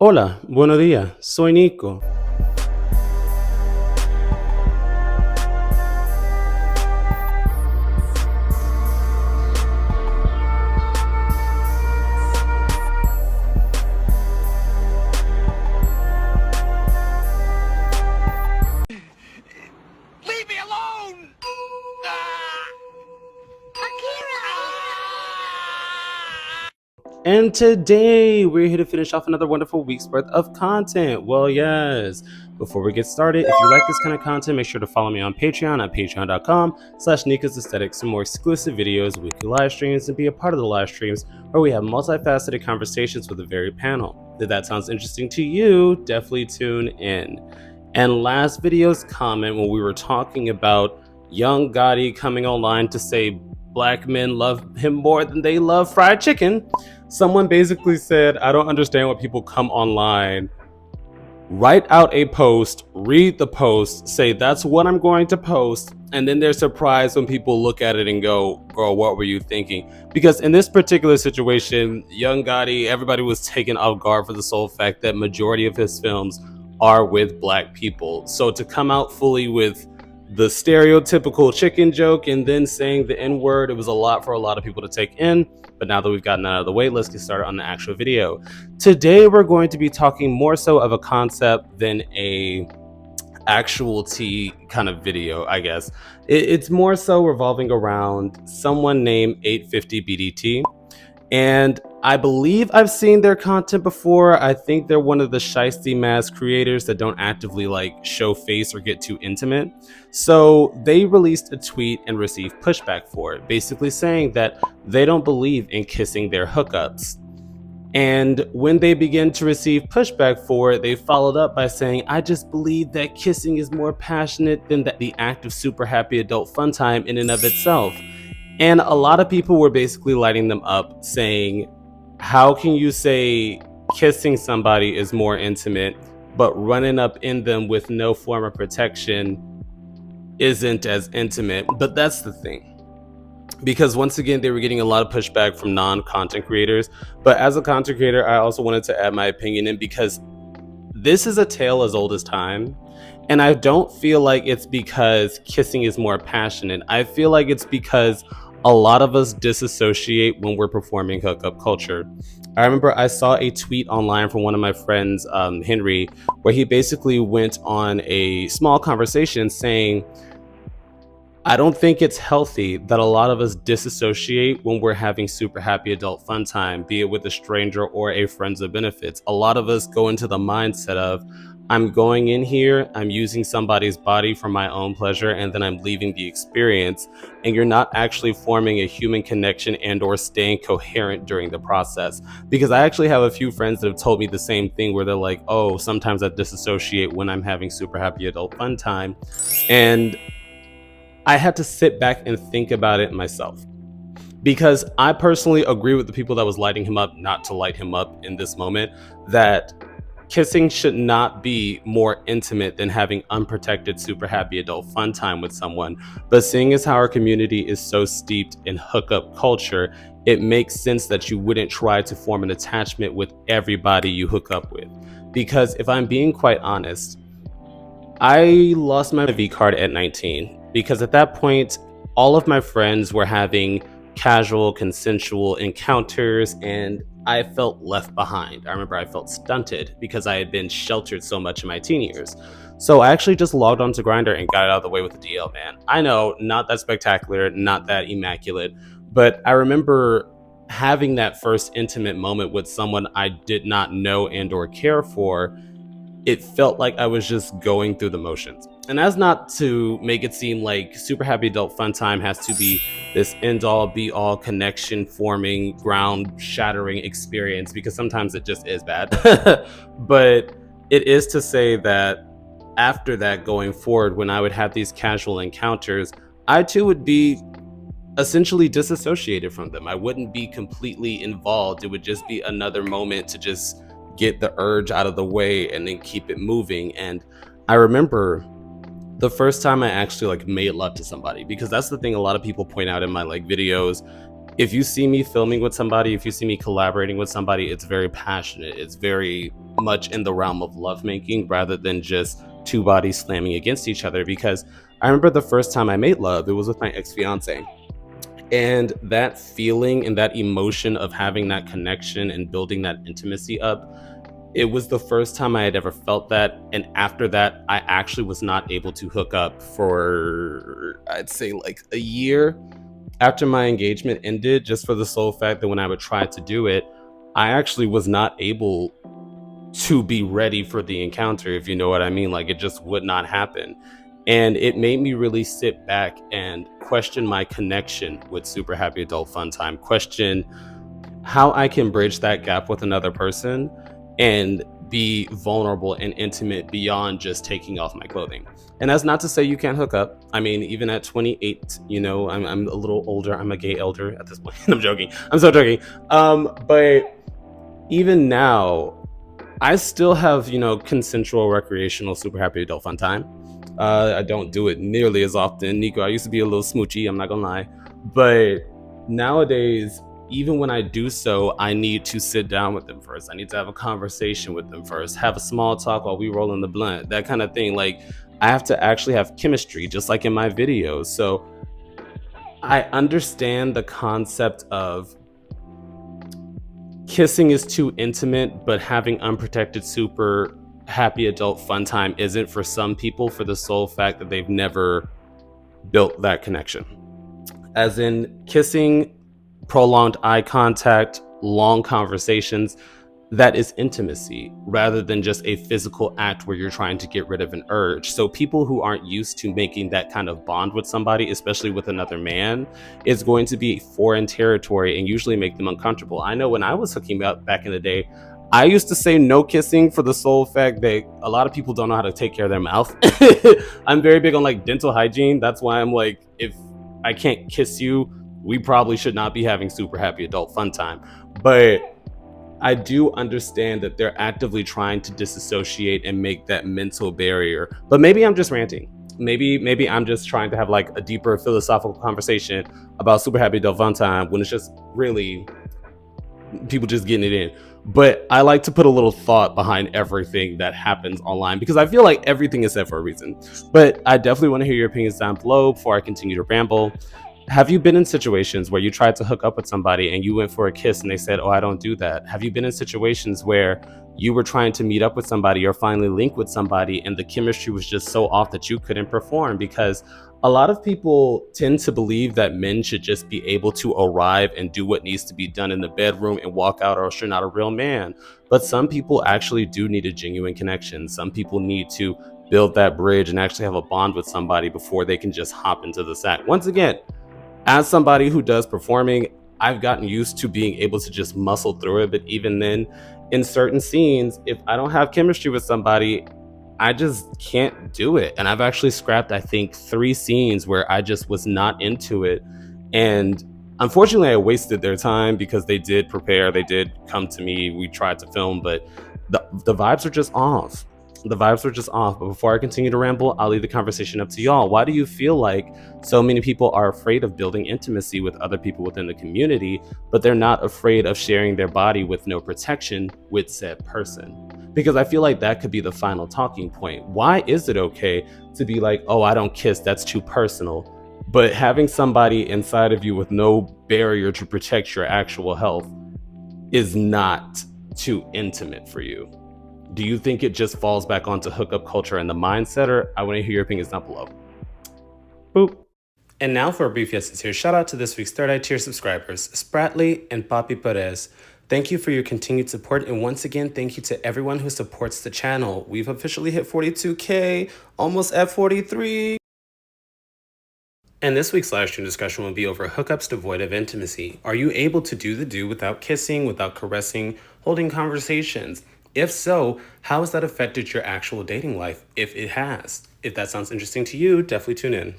Hola, buenos días, soy Nico. Leave me alone! And today we're here to finish off another wonderful week's worth of content. Well, yes. Before we get started, if you like this kind of content, make sure to follow me on Patreon at patreon.com/Nicosaesthetics for more exclusive videos, weekly live streams, and be a part of the live streams where we have multifaceted conversations with a varied panel. If that sounds interesting to you, definitely tune in. And last video's comment when we were talking about Young Gotti coming online to say black men love him more than they love fried chicken, someone basically said, I don't understand why people come online, write out a post, read the post, say that's what I'm going to post, and then they're surprised when people look at it and go, girl, what were you thinking? Because in this particular situation, Young Gotti, everybody was taken off guard for the sole fact that majority of his films are with black people. So to come out fully with the stereotypical chicken joke and then saying the N-word, it was a lot for a lot of people to take in. But now that we've gotten out of the way, let's get started on the actual video. Today, we're going to be talking more so of a concept than a actual tea kind of video, I guess. It's more so revolving around someone named 850 BDT. And I believe I've seen their content before. I think they're one of the shiesty mask creators that don't actively like show face or get too intimate. So they released a tweet and received pushback for it, basically saying that they don't believe in kissing their hookups. And when they begin to receive pushback for it, they followed up by saying, I just believe that kissing is more passionate than the act of super happy adult fun time in and of itself. And a lot of people were basically lighting them up saying, how can you say kissing somebody is more intimate, but running up in them with no form of protection isn't as intimate? But that's the thing. Because once again, they were getting a lot of pushback from non-content creators. But as a content creator, I also wanted to add my opinion in because this is a tale as old as time. And I don't feel like it's because kissing is more passionate. I feel like it's because a lot of us disassociate when we're performing hookup culture. I remember I saw a tweet online from one of my friends, Henry, where he basically went on a small conversation saying, I don't think it's healthy that a lot of us disassociate when we're having super happy adult fun time, be it with a stranger or a friends of benefits. A lot of us go into the mindset of, I'm going in here, I'm using somebody's body for my own pleasure, and then I'm leaving the experience. And you're not actually forming a human connection and or staying coherent during the process. Because I actually have a few friends that have told me the same thing where they're like, oh, sometimes I disassociate when I'm having super happy adult fun time. And I had to sit back and think about it myself. Because I personally agree with the people that was lighting him up, not to light him up in this moment, that kissing should not be more intimate than having unprotected, super happy adult fun time with someone. But seeing as how our community is so steeped in hookup culture, it makes sense that you wouldn't try to form an attachment with everybody you hook up with. Because if I'm being quite honest, I lost my V card at 19 because at that point, all of my friends were having casual, consensual encounters and I felt left behind. I remember I felt stunted because I had been sheltered so much in my teen years. So I actually just logged onto Grindr and got it out of the way with the DL, man. I know, not that spectacular, not that immaculate, but I remember having that first intimate moment with someone I did not know and or care for. It felt like I was just going through the motions. And that's not to make it seem like super happy adult fun time has to be this end-all be-all connection forming, ground shattering experience, because sometimes it just is bad. But it is to say that after that, going forward, when I would have these casual encounters, I too would be essentially disassociated from them. I wouldn't be completely involved. It would just be another moment to just get the urge out of the way and then keep it moving. And I remember the first time I actually made love to somebody, because that's the thing a lot of people point out in my videos. If you see me filming with somebody, if you see me collaborating with somebody, it's very passionate, it's very much in the realm of lovemaking rather than just two bodies slamming against each other. Because I remember the first time I made love, it was with my ex fiance. And that feeling and that emotion of having that connection and building that intimacy up, it was the first time I had ever felt that. And after that, I actually was not able to hook up for, I'd say, like a year after my engagement ended, just for the sole fact that when I would try to do it, I actually was not able to be ready for the encounter, if you know what I mean. Like it just would not happen. And it made me really sit back and question my connection with Super Happy Adult Fun Time, question how I can bridge that gap with another person and be vulnerable and intimate beyond just taking off my clothing. And that's not to say you can't hook up. I mean, even at 28, I'm a little older. I'm a gay elder at this point. I'm joking. I'm so joking. But even now, I still have, consensual, recreational, super happy adult fun time. I don't do it nearly as often. Nico, I used to be a little smoochy, I'm not gonna lie. But nowadays, even when I do so, I need to sit down with them first. I need to have a conversation with them first, have a small talk while we roll in the blunt, that kind of thing. Like, I have to actually have chemistry, just like in my videos. So I understand the concept of kissing is too intimate, but having unprotected, super happy adult fun time isn't for some people for the sole fact that they've never built that connection. As in, kissing, prolonged eye contact, long conversations, that is intimacy rather than just a physical act where you're trying to get rid of an urge. So people who aren't used to making that kind of bond with somebody, especially with another man, is going to be foreign territory and usually make them uncomfortable. I know when I was hooking up back in the day, I used to say no kissing for the sole fact that a lot of people don't know how to take care of their mouth. I'm very big on like dental hygiene. That's why I'm like, if I can't kiss you, we probably should not be having super happy adult fun time. But I do understand that they're actively trying to disassociate and make that mental barrier. But maybe I'm just ranting. Maybe I'm just trying to have like a deeper philosophical conversation about super happy adult fun time when it's just really people just getting it in. But I like to put a little thought behind everything that happens online because I feel like everything is said for a reason. But I definitely want to hear your opinions down below before I continue to ramble. Have you been in situations where you tried to hook up with somebody and you went for a kiss and they said, "Oh, I don't do that"? Have you been in situations where you were trying to meet up with somebody or finally link with somebody and the chemistry was just so off that you couldn't perform? Because a lot of people tend to believe that men should just be able to arrive and do what needs to be done in the bedroom and walk out, or else you're not a real man. But some people actually do need a genuine connection. Some people need to build that bridge and actually have a bond with somebody before they can just hop into the sack. Once again, as somebody who does performing, I've gotten used to being able to just muscle through it. But even then, in certain scenes, if I don't have chemistry with somebody, I just can't do it. And I've actually scrapped, I think, 3 scenes where I just was not into it. And unfortunately, I wasted their time because they did prepare, they did come to me, we tried to film, but the vibes are just off. The vibes were just off. But before I continue to ramble, I'll leave the conversation up to y'all. Why do you feel like so many people are afraid of building intimacy with other people within the community, but they're not afraid of sharing their body with no protection with said person? Because I feel like that could be the final talking point. Why is it okay to be like, "Oh, I don't kiss, that's too personal," but having somebody inside of you with no barrier to protect your actual health is not too intimate for you? Do you think it just falls back onto hookup culture and the mindset, or I want to hear your opinions down below. Boop. And now for a brief yes sincere shout out to this week's third eye tier subscribers, Spratley and Papi Perez. Thank you for your continued support, and once again, thank you to everyone who supports the channel. We've officially hit 42K, almost at 43. And this week's live stream discussion will be over hookups devoid of intimacy. Are you able to do the do without kissing, without caressing, holding conversations? If so, how has that affected your actual dating life, if it has? If that sounds interesting to you, definitely tune in.